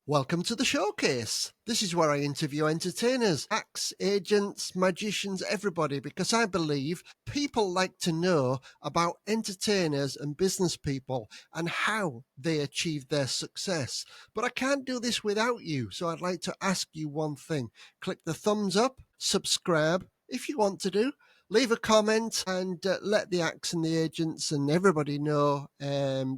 Welcome to the showcase. This is where I interview entertainers, acts, agents, magicians, everybody, because I believe people like to know about entertainers and business people and how they achieve their success. But I can't do this without you, so I'd like to ask you one thing. Click the thumbs up, subscribe if you want to do. Leave a comment and let the acts and the agents and everybody know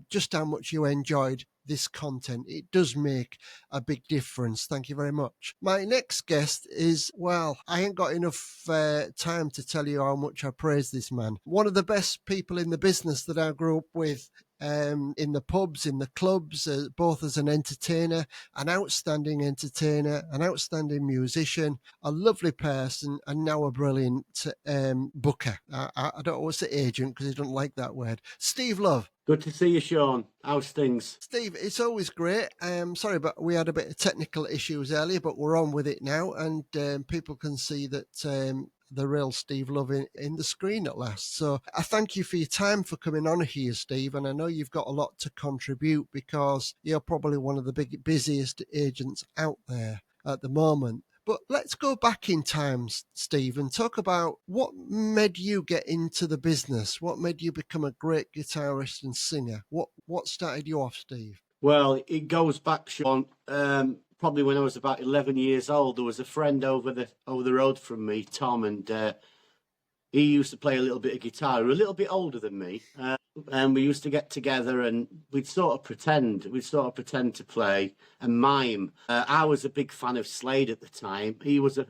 just how much you enjoyed this content. It does make a big difference. Thank you very much. My next guest is, well, I ain't got enough time to tell you how much I praise this man. One of the best people in the business that I grew up with, in the pubs, in the clubs, both as an entertainer, an outstanding entertainer, an outstanding musician, a lovely person, and now a brilliant booker. I don't want to say agent because I don't like that word. Steve Love. Good to see you, Sean. How's things? Steve, it's always great. Sorry, but we had a bit of technical issues earlier, but we're on with it now, and people can see that the real Steve Love in the screen at last. So I thank you for your time for coming on here, Steve, and I know you've got a lot to contribute because you're probably one of the busiest agents out there at the moment. But let's go back in time, Steve, and talk about what made you get into the business. What made you become a great guitarist and singer? What started you off, Steve? Well, it goes back, Sean. Probably when I was about 11 years old, there was a friend over the road from me, Tom, and he used to play a little bit of guitar. He was a little bit older than me, and we used to get together and we'd sort of pretend to play and mime. I was a big fan of Slade at the time. He was a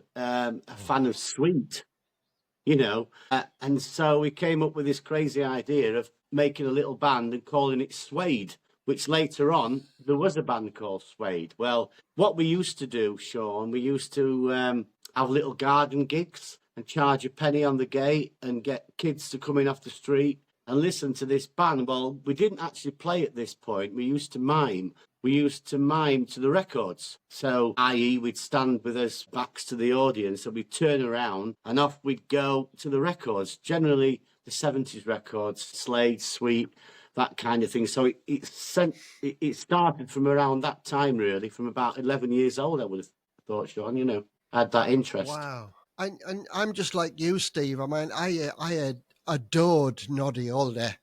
fan of Sweet, and so we came up with this crazy idea of making a little band and calling it Suede, which later on there was a band called Suede. Well, what we used to do, Sean, we used to have little garden gigs and charge a penny on the gate and get kids to come in off the street and listen to this band. Well, we didn't actually play at this point. We used to mime. We used to mime to the records. So, i.e., we'd stand with us backs to the audience and we'd turn around and off we'd go to the records, generally the 70s records, Slade, Sweet, that kind of thing. So it started from around that time, really, from about 11 years old, I would have thought, Sean, I had that interest. Wow. And I'm just like you, Steve. I mean, I adored Noddy all day.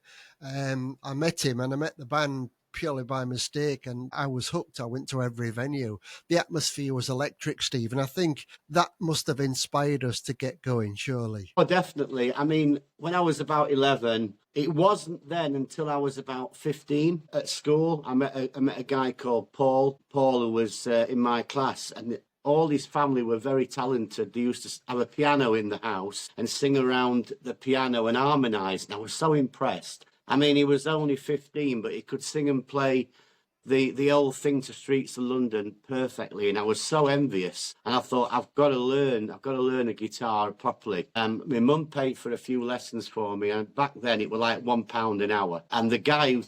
I met him and I met the band purely by mistake, and I was hooked. I went to every venue. The atmosphere was electric, Steve, and I think that must have inspired us to get going, surely. Oh, definitely. I mean, when I was about 11, it wasn't then until I was about 15 at school. I met a guy called Paul, who was in my class, and all his family were very talented. They used to have a piano in the house and sing around the piano and harmonise. And I was so impressed. I mean, he was only 15, but he could sing and play the old thing to Streets of London perfectly. And I was so envious. And I thought, I've got to learn a guitar properly. My mum paid for a few lessons for me. And back then it was like £1 an hour. And the guy who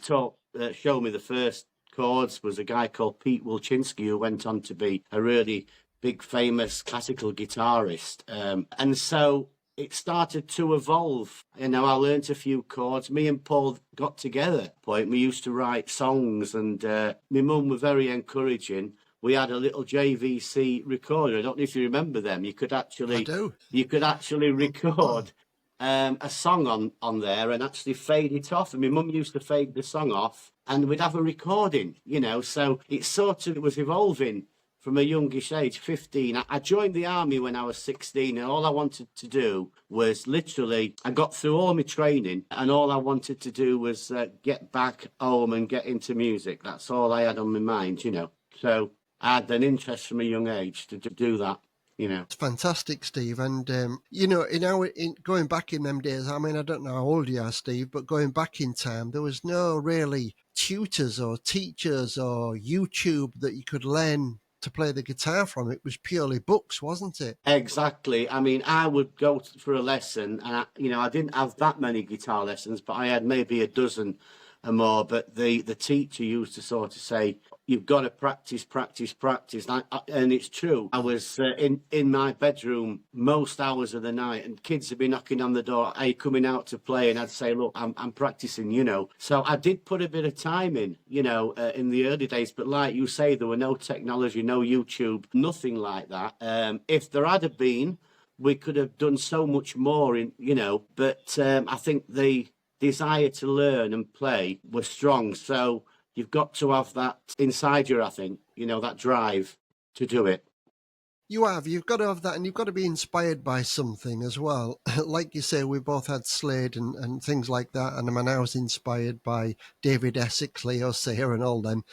showed me the first chords was a guy called Pete Wilczynski, who went on to be a really big, famous classical guitarist. And so it started to evolve. I learnt a few chords. Me and Paul got together at a point. We used to write songs, and my mum was very encouraging. We had a little JVC recorder. I don't know if you remember them. You could actually, I do. You could actually record a song on there and actually fade it off. And my mum used to fade the song off, and we'd have a recording. So it was evolving. From a youngish age, 15, I joined the army when I was 16, and all I wanted to do was literally, I got through all my training, and all I wanted to do was get back home and get into music. That's all I had on my mind, So I had an interest from a young age to do that. It's fantastic, Steve. And, going back in them days, I mean, I don't know how old you are, Steve, but going back in time, there was no really tutors or teachers or YouTube that you could learn to play the guitar from. It was purely books, wasn't it? Exactly. I mean, I would go for a lesson, and I didn't have that many guitar lessons, but I had maybe a dozen and more. But the teacher used to sort of say, "You've got to practice, practice, practice," and it's true. I was in my bedroom most hours of the night, and kids would be knocking on the door, "Are you coming out to play?" And I'd say, "Look, I'm practicing," you know. So I did put a bit of time in, you know, in the early days. But like you say, there were no technology, no YouTube, nothing like that. If there had been, we could have done so much more in, you know. But I think the desire to learn and play was strong. So you've got to have that inside you, I think, you know, that drive to do it. You've got to have that, and you've got to be inspired by something as well. Like you say, we both had Slade and things like that, and I mean, I was inspired by David Essex, Leo Sayer, and all them.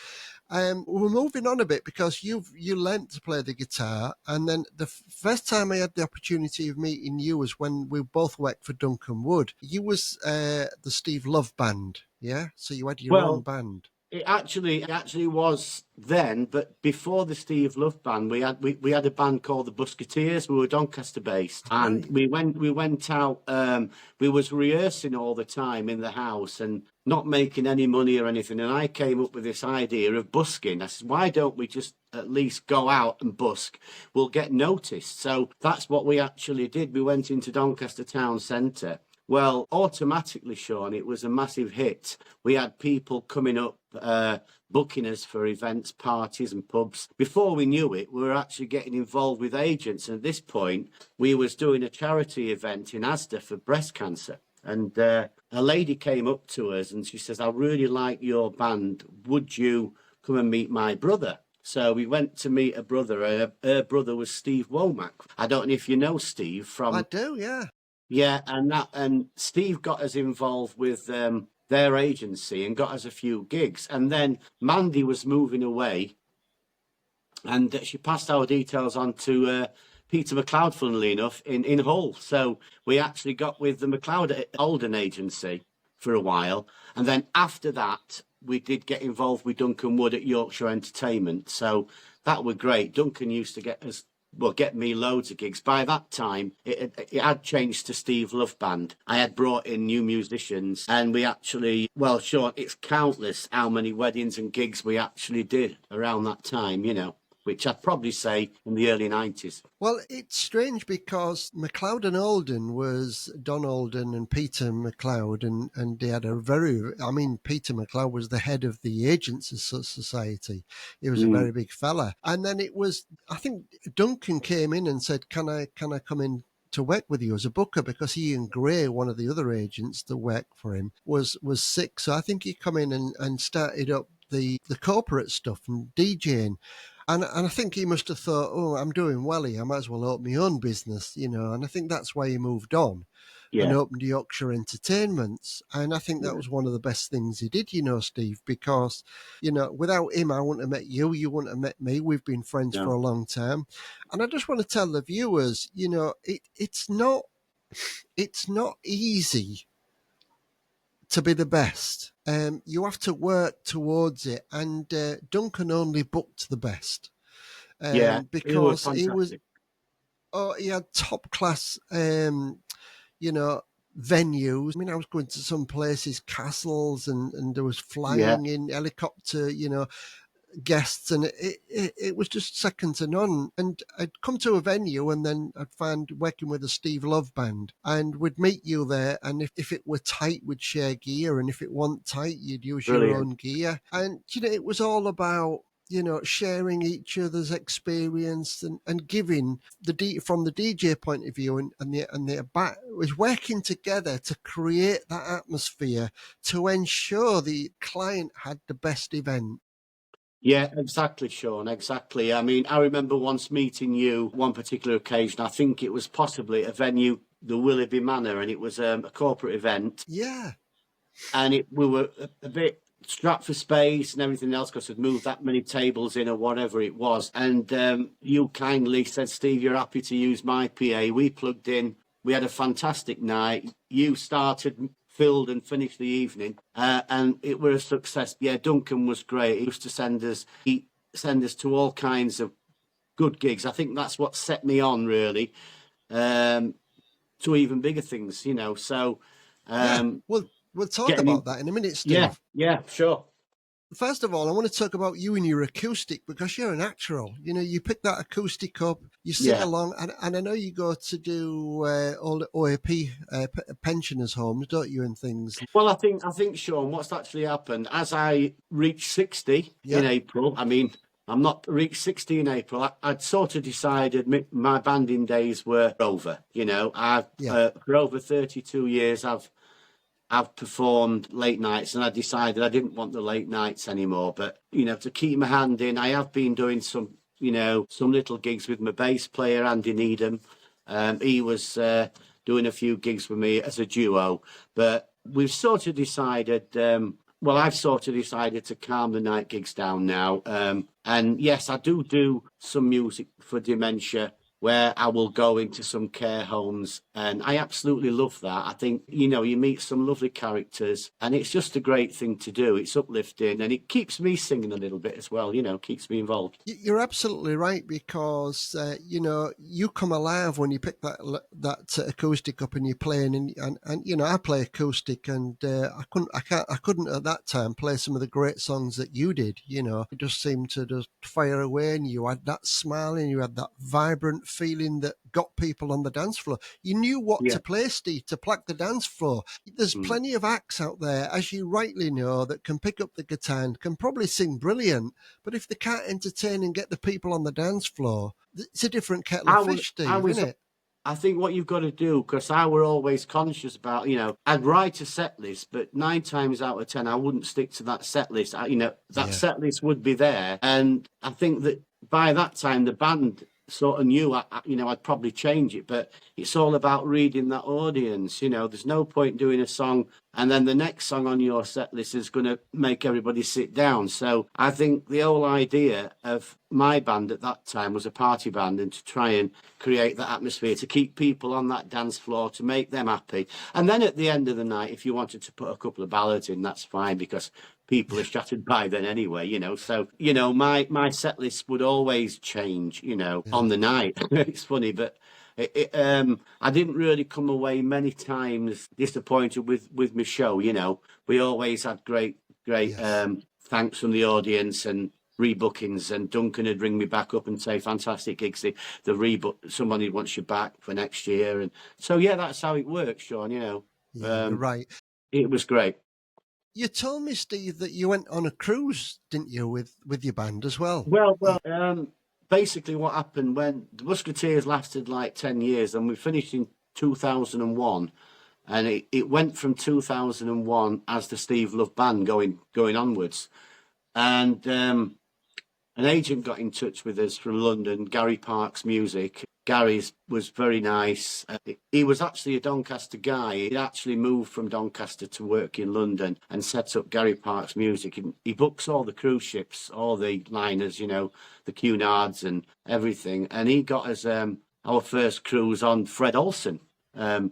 We're moving on a bit because you learnt to play the guitar, and then the first time I had the opportunity of meeting you was when we both worked for Duncan Wood. You was the Steve Love band, yeah. So you had your own Well, band. it actually was then, but before the Steve Love band, we had a band called the Busketeers. We were Doncaster based, and Right. we went out. We was rehearsing all the time in the house and not making any money or anything. And I came up with this idea of busking. I said, why don't we just at least go out and busk? We'll get noticed. So that's what we actually did. We went into Doncaster town centre. Well, automatically, Sean, it was a massive hit. We had people coming up, booking us for events, parties, and pubs. Before we knew it, we were actually getting involved with agents. And at this point, we was doing a charity event in Asda for breast cancer. And a lady came up to us and she says, "I really like your band. Would you come and meet my brother?" So we went to meet a brother. Her brother was Steve Womack. I don't know if you know Steve I from. do, yeah. Yeah, and Steve got us involved with their agency and got us a few gigs. And then Mandy was moving away, and she passed our details on to Peter McLeod, funnily enough, in Hull. So we actually got with the McLeod Alden agency for a while, and then after that, we did get involved with Duncan Wood at Yorkshire Entertainment. So that were great. Duncan used to get me loads of gigs. By that time, it had changed to Steve Love Band. I had brought in new musicians, and we actually, well, Sean, it's countless how many weddings and gigs we actually did around that time, you know, which I'd probably say in the early 90s. Well, it's strange because McLeod and Alden was Don Alden and Peter McLeod, and they had a I mean, Peter McLeod was the head of the Agents Society. He was a Mm, very big fella. And then it was, I think Duncan came in and said, can I come in to work with you as a booker, because Ian Gray, one of the other agents that worked for him, was sick. So I think he come in and started up the corporate stuff and DJing. And I think he must have thought, oh, I'm doing well here. I might as well open my own business, you know. And I think that's why he moved on and yeah, opened Yorkshire Entertainments. And I think that yeah, was one of the best things he did, you know, Steve, because, you know, without him, I wouldn't have met you. You wouldn't have met me. We've been friends for no, a long time. And I just want to tell the viewers, you know, it's not easy to be the best. You have to work towards it. And Duncan only booked the best yeah, it was because fantastic. he had top class, you know, venues. I mean, I was going to some places, castles, and there was Yeah, flying in helicopter, you know, guests, and it was just second to none. And I'd come to a venue, and then I'd find working with a Steve Love band, and we'd meet you there. And if it were tight, we'd share gear, and if it wasn't tight, you'd use your brilliant. own gear. And you know, it was all about, you know, sharing each other's experience and giving from the DJ point of view, and the back was working together to create that atmosphere to ensure the client had the best event. Yeah, exactly, Sean. Exactly. I mean, I remember once meeting you one particular occasion. I think it was possibly a venue, the Willoughby Manor, and it was a corporate event. Yeah. And we were a bit strapped for space and everything else because we'd moved that many tables in or whatever it was. And you kindly said, "Steve, you're happy to use my PA." We plugged in. We had a fantastic night. You started, filled, and finished the evening, and it was a success. Yeah, Duncan was great. He used to send us to all kinds of good gigs. I think that's what set me on really, um, to even bigger things. You know, so Yeah. um, Well, We'll talk getting in. about that in a minute, Yeah, Steve. yeah, sure. First of all, I want to talk about you and your acoustic because you're a natural. You know, you pick that acoustic up, you sing Yeah. along, and I know you go to do all the OAP pensioners' homes, don't you, and things. Well, I think, Sean, what's actually happened as I reached 60 Yeah, in April. I mean, I'm not reached 60 in April. I'd sort of decided my banding days were over. You know, I've yeah, for over 32 years, I've performed late nights, and I decided I didn't want the late nights anymore. But to keep my hand in, I have been doing some little gigs with my bass player Andy Needham. He was doing a few gigs with me as a duo, but we've sort of decided. Well, I've sort of decided to calm the night gigs down now. And yes, I do some music for dementia where I will go into some care homes. And I absolutely love that. I think, you meet some lovely characters and it's just a great thing to do. It's uplifting and it keeps me singing a little bit as well, keeps me involved. you're absolutely right because you come alive when you pick that acoustic up and you're playing, and I play acoustic, and I couldn't at that time play some of the great songs that you did. It just seemed to just fire away, and you had that smile and you had that vibrant feeling that got people on the dance floor. You knew what Yeah. to play, Steve, to plaque the dance floor. There's Mm. plenty of acts out there, as you rightly know, that can pick up the guitar and can probably sing brilliant, but if they can't entertain and get the people on the dance floor, it's a different kettle of I was, fish, I Steve, was, isn't it? I think what you've got to do, because I were always conscious about, I'd write a set list, but 9 times out of 10, I wouldn't stick to that set list. That Yeah, set list would be there. And I think that by that time, the band sort of knew, I'd probably change it, but it's all about reading that audience. There's no point doing a song and then the next song on your set list is going to make everybody sit down. So I think the whole idea of my band at that time was a party band and to try and create that atmosphere, to keep people on that dance floor, to make them happy. And then at the end of the night, if you wanted to put a couple of ballads in, that's fine because people are shattered by then anyway. So, my set list would always change, yeah, on the night. It's funny, but I didn't really come away many times disappointed with my show. We always had great yes. thanks from the audience and rebookings, and Duncan would ring me back up and say fantastic gigs. The rebook, somebody wants you back for next year, and so yeah, that's how it works, Sean. Yeah, you're Um, right. it was great. You told me, Steve, that you went on a cruise, didn't you, with your band as well? Basically, what happened when the Musketeers lasted like 10 years, and we finished in 2001. And it went from 2001 as the Steve Love Band going onwards. And an agent got in touch with us from London, Gary Parks Music. Gary's was very nice. He was actually a Doncaster guy. He actually moved from Doncaster to work in London and set up Gary Parks Music. And he books all the cruise ships, all the liners, the Cunards and everything. And he got us our first cruise on Fred Olsen, and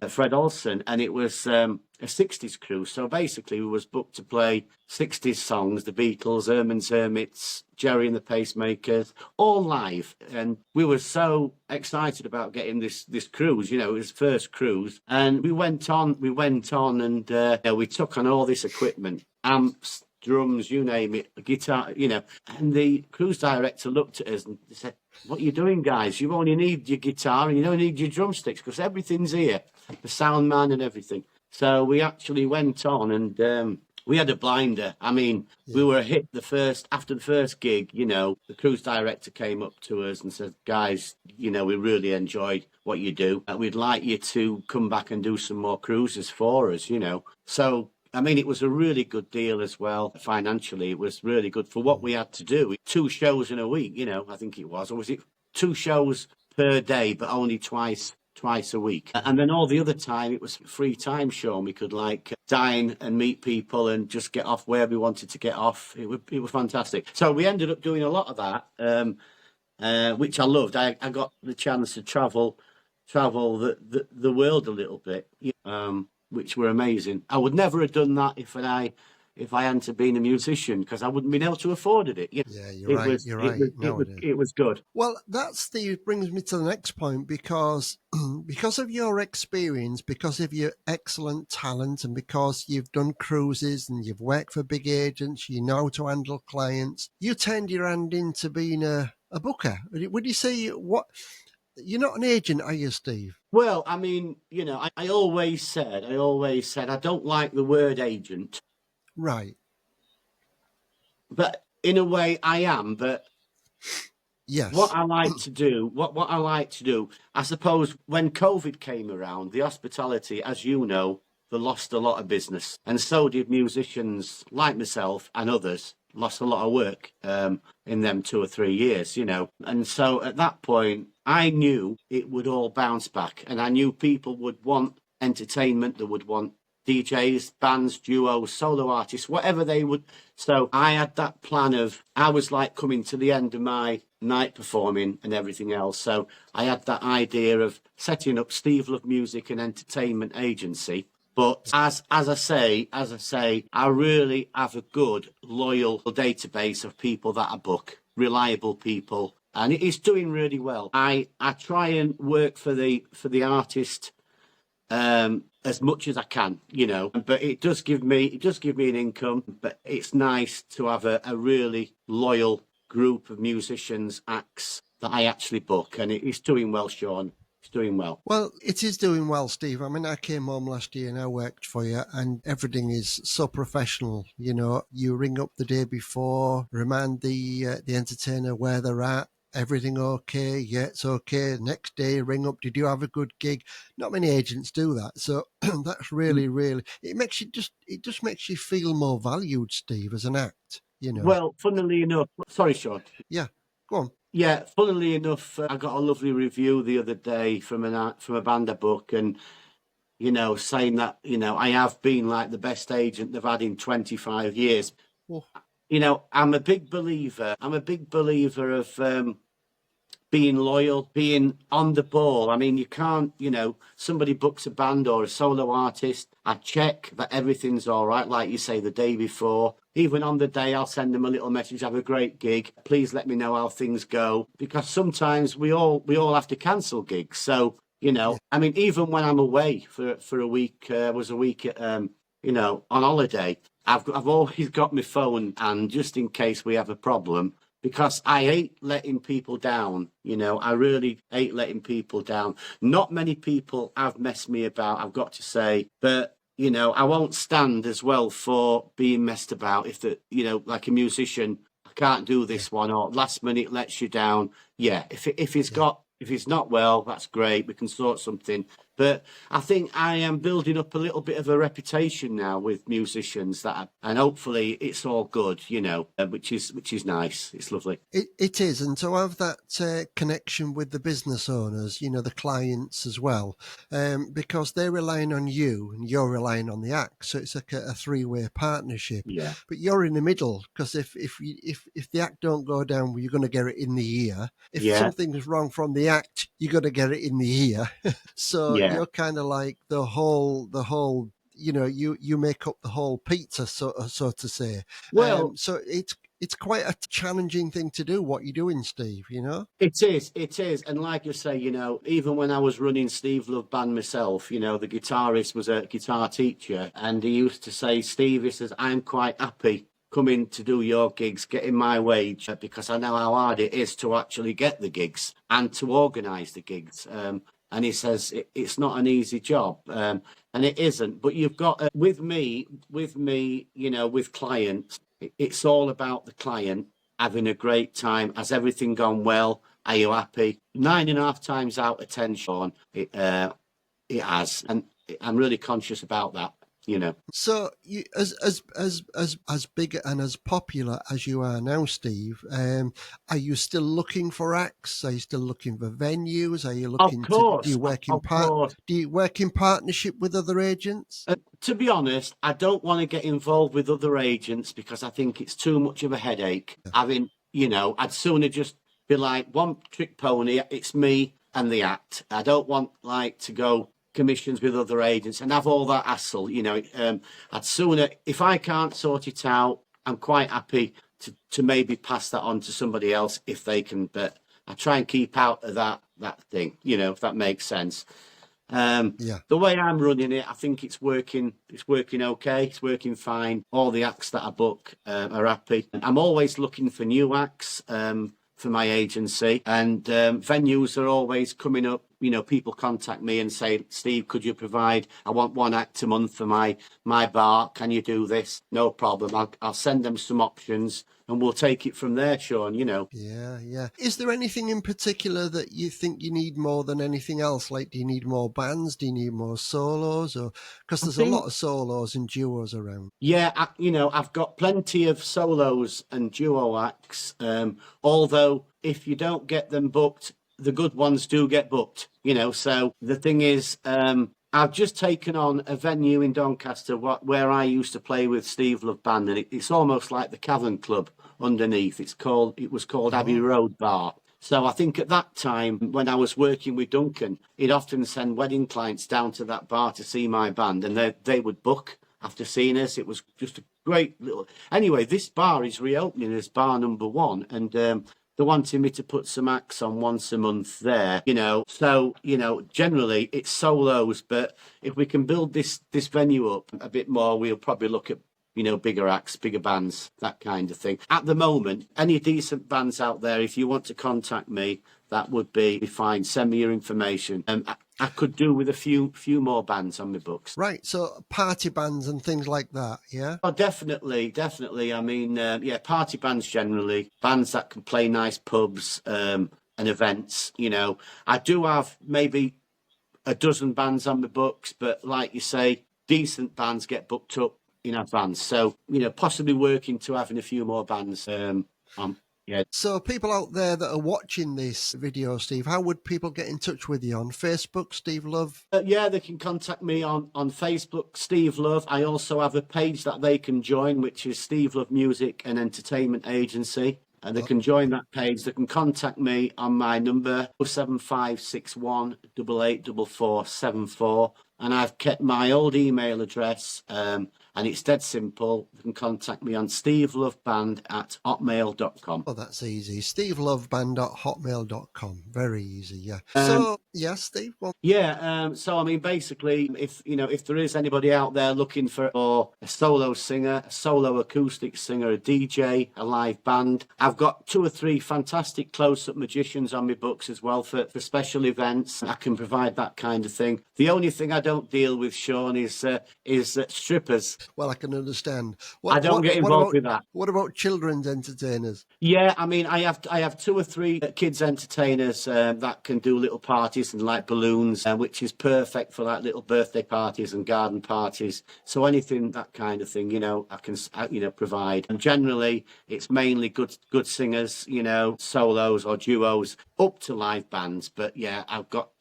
it was a 60s cruise. So basically, we was booked to play 60s songs, the Beatles, Herman's Hermits, Jerry and the Pacemakers, all live. And we were so excited about getting this cruise. It was first cruise, and we went on, and we took on all this equipment, amps, drums, you name it, a guitar, And the cruise director looked at us and said, "What are you doing, guys? You only need your guitar and you don't need your drumsticks because everything's here, the sound man and everything." So we actually went on, and we had a blinder. I mean, we Yeah. were hit after the first gig. The cruise director came up to us and said, "Guys, we really enjoyed what you do. And we'd like you to come back and do some more cruises for us." So I mean, it was a really good deal as well. Financially, it was really good for what we had to do. 2 shows in a week, I think it was. Or was it 2 shows per day, but only twice a week? And then all the other time, it was free time, Sean. We could like dine and meet people and just get off where we wanted to get off. It was fantastic. So we ended up doing a lot of that, which I loved. I got the chance to travel the world a little bit, which were amazing. I would never have done that if I if I hadn't have been a musician, because I wouldn't been able to afford it. You know, Yeah, you're right. You're right. No, it is. it was good. Well, that's the brings me to the next point because because of your experience, because of your excellent talent, and because you've done cruises and you've worked for big agents, you know how to handle clients. You turned your hand into being a booker. Would you say what? You're not an agent, are you, Steve? Well, I mean, you know, I always said, I don't like the word agent, Right. but in a way I am. But what Yes. I like to do, what I like to do, I suppose when COVID came around, the hospitality, as you know, they lost a lot of business. And so did musicians like myself and others, lost a lot of work in them 2 or 3 years, you know. And so at that point, I knew it would all bounce back. And I knew people would want entertainment, they would want DJs, bands, duos, solo artists, whatever they would. So I had that plan of, I was like coming to the end of my night performing and everything else. So I had that idea of setting up Steve Love Music and Entertainment Agency. But as I say, I really have a good, loyal database of people that I book, reliable people, and it is doing really well. I try and work for the artist as much as I can, you know. But it does give me an income. But it's nice to have a really loyal group of musicians, acts that I actually book, and it's doing well, Sean. It's doing well. Well, it is doing well, Steve. I mean, I came home last year and I worked for you, and everything is so professional. You know, you ring up the day before, remind the entertainer where they're at. Everything okay? Yeah, it's okay. Next day, ring up. Did you have a good gig? Not many agents do that, so that's really, really. It just makes you feel more valued, Steve, as an act. You know. Well, funnily enough, sorry, Sean. Yeah. Go on. Yeah, funnily enough, I got a lovely review the other day from from a band I book, and you know, saying that I have been like the best agent they've had in 25 years. Well, You know, I'm a big believer. I'm a big believer of being loyal, being on the ball. I mean, you can't, somebody books a band or a solo artist. I check that everything's all right, like you say, the day before. Even on the day, I'll send them a little message. Have a great gig. Please let me know how things go, because sometimes we all have to cancel gigs. So yeah, I mean, even when I'm away for a week, was a week at, on holiday. I've always got my phone, and just in case we have a problem, because I hate letting people down. I really hate letting people down. Not many people have messed me about, I've got to say, but I won't stand as well for being messed about. If like a musician, I can't do yeah, this one, or last minute lets you down. Yeah, yeah. if it's not well, that's great. We can sort something. But I think I am building up a little bit of a reputation now with musicians and hopefully it's all good, which is nice. It's lovely. It is, and to have that connection with the business owners, the clients as well, because they're relying on you and you're relying on the act, so it's like a three-way partnership. Yeah, But you're in the middle, because if the act don't go down, well, you're going to get it in the ear. If yeah, something's wrong from the act, you're going to get it in the ear. So yeah. you're kind of like the whole. You make up the whole pizza, so to say. Well, So it's quite a challenging thing to do what you're doing, Steve, it is. And like you say, even when I was running Steve Love Band myself, the guitarist was a guitar teacher, and he used to say, Steve, he says, I'm quite happy coming to do your gigs, getting my wage, because I know how hard it is to actually get the gigs and to organise the gigs. And he says it's not an easy job, and it isn't. But you've got with me, with clients, it's all about the client having a great time. Has everything gone well? Are you happy? 9.5 times out of 10, Sean, it has, and I'm really conscious about that. So, as big and as popular as you are now, Steve, are you still looking for acts? Are you still looking for venues? Are you Of looking to do course, you work in of course. do you work in partnership with other agents? To be honest, I don't want to get involved with other agents because I think it's too much of a headache. Having, I'd sooner just be like one trick pony. It's me and the act. I don't want to go commissions with other agents and have all that hassle. I'd sooner, if I can't sort it out, I'm quite happy to maybe pass that on to somebody else if they can. But I try and keep out of that thing, if that makes sense. Yeah. The way I'm running it, I think it's working. It's working okay. It's working fine. All the acts that I book are happy. I'm always looking for new acts for my agency, and venues are always coming up. People contact me and say, "Steve, could you provide? I want one act a month for my bar. Can you do this?" No problem. I'll send them some options, and we'll take it from there, Sean. Yeah, yeah. Is there anything in particular that you think you need more than anything else? Like, do you need more bands? Do you need more solos? Or because I there's a lot think of solos and duos around. Yeah, I've got plenty of solos and duo acts. Although if you don't get them booked, the good ones do get booked. So the thing is, I've just taken on a venue in Doncaster where I used to play with Steve Love Band, and it's almost like the Cavern Club underneath. It was called Abbey Oh, Road Bar. So I think at that time, when I was working with Duncan, he'd often send wedding clients down to that bar to see my band, and they would book after seeing us. It was just a great little. Anyway, this bar is reopening as bar number one, and they're wanting me to put some acts on once a month there. So generally it's solos, but if we can build this venue up a bit more, we'll probably look at bigger acts, bigger bands, that kind of thing. At the moment, any decent bands out there, if you want to contact me, that would be fine. Send me your information. I could do with a few more bands on my books. right. So party bands and things like that. Yeah. Oh, definitely. I mean, party bands generally, bands that can play nice pubs and events. I do have maybe a dozen bands on my books, but like you say, decent bands get booked up in advance. So, possibly working to having a few more bands. Yeah. So people out there that are watching this video, Steve, how would people get in touch with you on Facebook, Steve Love? Yeah, they can contact me on Facebook, Steve Love. I also have a page that they can join, which is Steve Love Music and Entertainment Agency. And they can join that page. They can contact me on my number, 07561 884474. And I've kept my old email address, and it's dead simple. You can contact me on steveloveband@hotmail.com. Oh, that's easy. steveloveband@hotmail.com. Very easy, yeah. Um, So, yeah, Steve, well, So I mean, basically, if there is anybody out there looking for a solo singer, a solo acoustic singer, a DJ, a live band, I've got 2 or 3 fantastic close-up magicians on my books as well for special events. I can provide that kind of thing. The only thing I don't deal with, Sean, is strippers. well, I can understand. I don't get involved with that. What about children's entertainers? Yeah, I mean, I have 2 or 3 kids entertainers that can do little parties and like balloons, which is perfect for like little birthday parties and garden parties. So anything that kind of thing, I can provide. And generally, it's mainly good singers, solos or duos, up to live bands. But yeah, I've got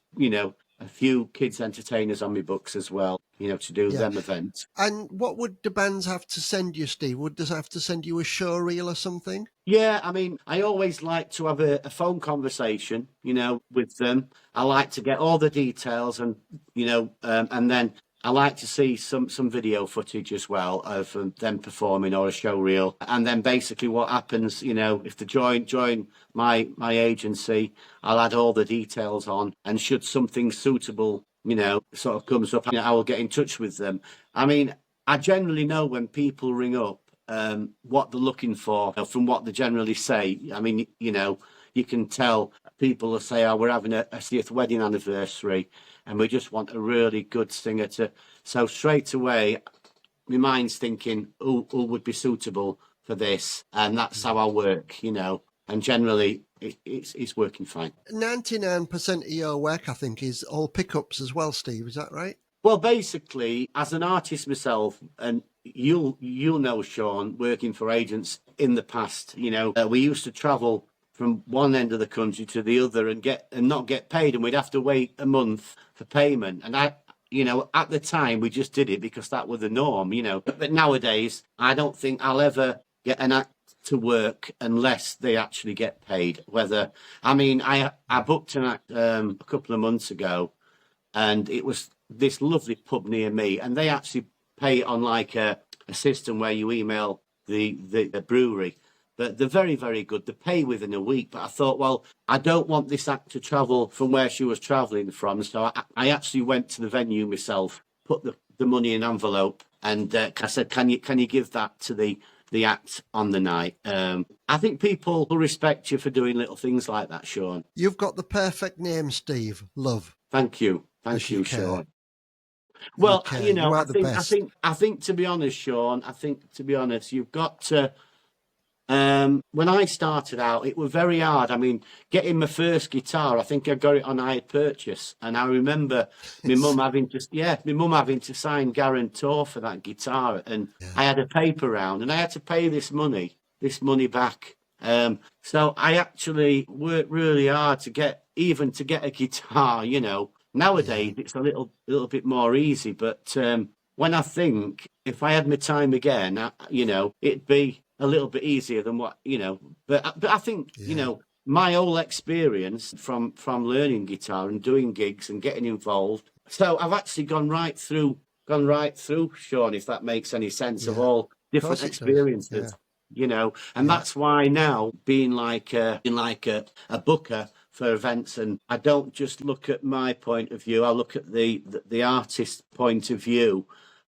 a few kids entertainers on my books as well, to do Yeah. them events. And what would the bands have to send you, Steve? Would they have to send you a show reel or something? Yeah, I mean, I always like to have a phone conversation, with them. I like to get all the details and then I like to see some video footage as well of them performing or a show reel. And then basically what happens, if they join my agency, I'll add all the details on, and should something suitable, sort of comes up, I will get in touch with them. I mean, I generally know when people ring up what they're looking for from what they generally say. I mean, you can tell people will say, "Oh, we're having a 60th wedding anniversary, and we just want a really good singer to." So straight away, my mind's thinking, who would be suitable for this, and that's how I work, And generally, it's working fine. 99% of your work, I think, is all pickups as well, Steve. Is that right? Well, basically, as an artist myself, and you'll know, Sean, working for agents in the past, we used to travel from one end of the country to the other and not get paid, and we'd have to wait a month for payment. And at the time, we just did it because that was the norm, But nowadays, I don't think I'll ever get an act to work unless they actually get paid. I booked an act a couple of months ago, and it was this lovely pub near me, and they actually pay it on like a system where you email the brewery. But they're very, very good. They pay within a week. But I thought, well, I don't want this act to travel from where she was travelling from. So I actually went to the venue myself, put the money in an envelope, and I said, can you give that to the act on the night? I think people will respect you for doing little things like that, Sean. You've got the perfect name, Steve. Love. Thank you. Because Thank you you, care. Sean. You Well, care. You are the best. I think to be honest, Sean, you've got to. When I started out, it was very hard. I mean, getting my first guitar, I think I got it on hired purchase, and I remember my mum having to sign guarantor for that guitar, and I had a paper round, and I had to pay this money back. So I actually worked really hard to get a guitar. Nowadays it's a little bit more easy, but when I think if I had my time again, it'd be a little bit easier than what. But I think my whole experience from learning guitar and doing gigs and getting involved. So I've actually gone right through, Sean, if that makes any sense, of all different Of course it does. experiences. And that's why now being like a booker for events, and I don't just look at my point of view. I look at the artist's point of view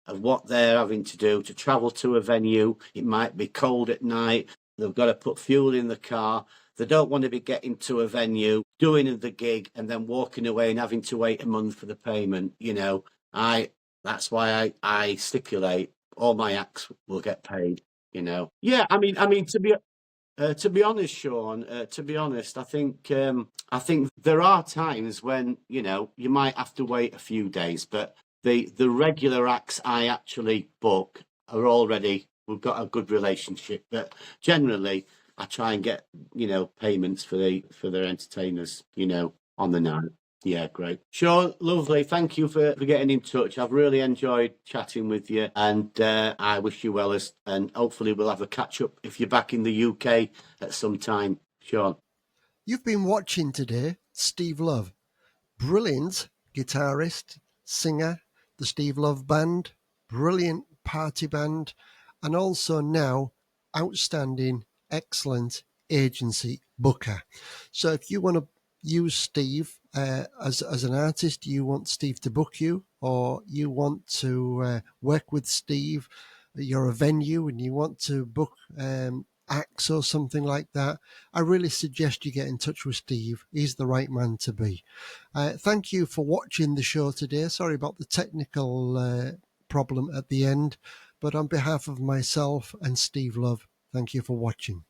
of what they're having to do to travel to a venue. It might be cold at night. They've got to put fuel in the car. They don't want to be getting to a venue, doing the gig, and then walking away and having to wait a month for the payment. That's why I stipulate all my acts will get paid. Yeah. I mean, to be honest, Sean. To be honest, I think there are times when you might have to wait a few days, but the regular acts I actually book are already, we've got a good relationship. But generally, I try and get payments for their entertainers on the night. Yeah, great. Sean, lovely. Thank you for getting in touch. I've really enjoyed chatting with you, and I wish you well, and hopefully we'll have a catch up if you're back in the UK at some time, Sean. You've been watching today Steve Love, brilliant guitarist, singer, the Steve Love Band, brilliant party band, and also now outstanding, excellent agency booker. So if you want to use Steve as an artist, you want Steve to book you, or you want to work with Steve, you're a venue and you want to book acts or something like that, I really suggest you get in touch with Steve. He's the right man to be. Thank you for watching the show today. Sorry about the technical problem at the end, but on behalf of myself and Steve Love, thank you for watching.